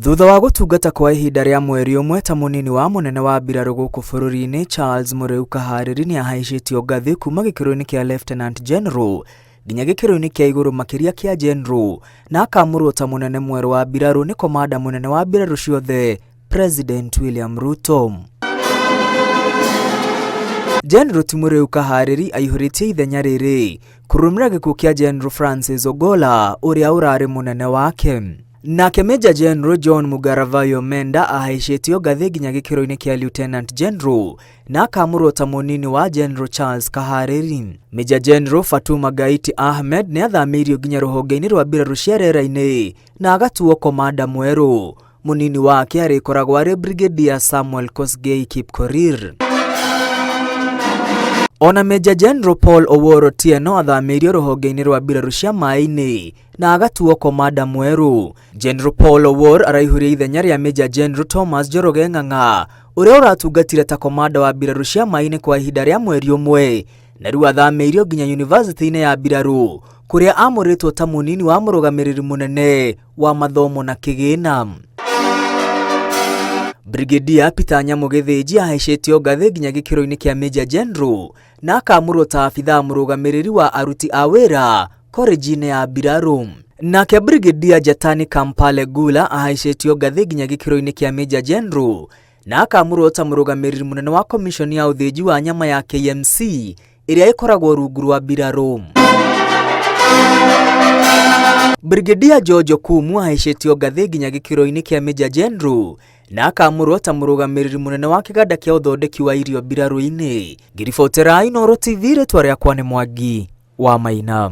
Thutha wa gutungata kwa ihinda ria mweri umwe ta munini wa munene wa mbirarũ guku bũrũri-inĩ, Charles Mũrĩu Kaharĩri ni ahaicĩtio ngathĩ kuma gĩkĩro-inĩ kĩa Lieutenant General nginya gĩkĩro-inĩ kĩa igũrũ makĩria kĩa General, na akamũrwo ta munene mwerũ wa mbirarũ nĩ komanda munene wa mbirarũ ciothe, President William Ruto. General Mũrĩu Kaharĩri aihũrĩtie ithenya rĩrĩ kũrũmĩrĩra gĩkuũ kĩa General Francis Ogolla ũrĩa ũrarĩ munene wake. Nake Major General John Mugaravayo Menda ahaicĩtio ngathĩ nginya gĩkĩro-inĩ kĩa Lieutenant General na akamũrwo ta munini wa General Charles Kaharĩri. Major General Fatuma Gaiti Ahmed nĩ athamĩirio nginya rũhonge-inĩ rwa mbirarũ cia rĩera-inĩ na agatuo komanda mwerũ. Munini wake arĩkoragwo arĩ Brigadier Samuel Kosgei Kipkorir. Ona Major General Paul Owuor Otieno athamĩirio rũhonge-inĩ rwa mbirarũ cia maĩ-inĩ na agatuo komanda mwerũ. General Paul Owuor araihũria ithenya rĩa Major General Thomas Njoroge Ng'ang'a ũrĩa ũratungatire ta komanda wa mbirarũ cia maĩ-inĩ kwa ihinda rĩa mweri ũmwe, na rĩu athamĩirio nginya yunivasĩtĩ-inĩ ya mbirarũ kũrĩa amũrĩtwo ta munini wa mũrũgamĩrĩri munene wa mathomo na kĩgĩna. Brigadier Peter Nyamũ Gĩthĩnji ahaicĩtio ngathĩ nginya gĩkĩro-inĩ kĩa Major General na akamũrwo ta abithaa mũrũgamĩrĩri wa aruti a wĩra college-inĩ ya mbirarũ. Nake Brigadier Jatani Kampale Gula ahaicĩtio ngathĩ nginya gĩkĩro-inĩ kĩa Major General na akamũrwo ta mũrũgamĩrĩri munene wa commission ya ũthĩnji wa nyama ya KMC ĩrĩa ĩkoragwo rungu rwa mbirarũ. Brigadier George Okumu ahaicĩtio ngathĩ nginya gĩkĩro-inĩ kĩa Major General na akamũrwo ta mũrũgamĩrĩri munene wa kĩganda kĩa ũthondeki wa irio mbirarũ-inĩ. Ngiribotera Inooro TV, rĩtwa rĩakwa nĩ Mwangi wa Maina.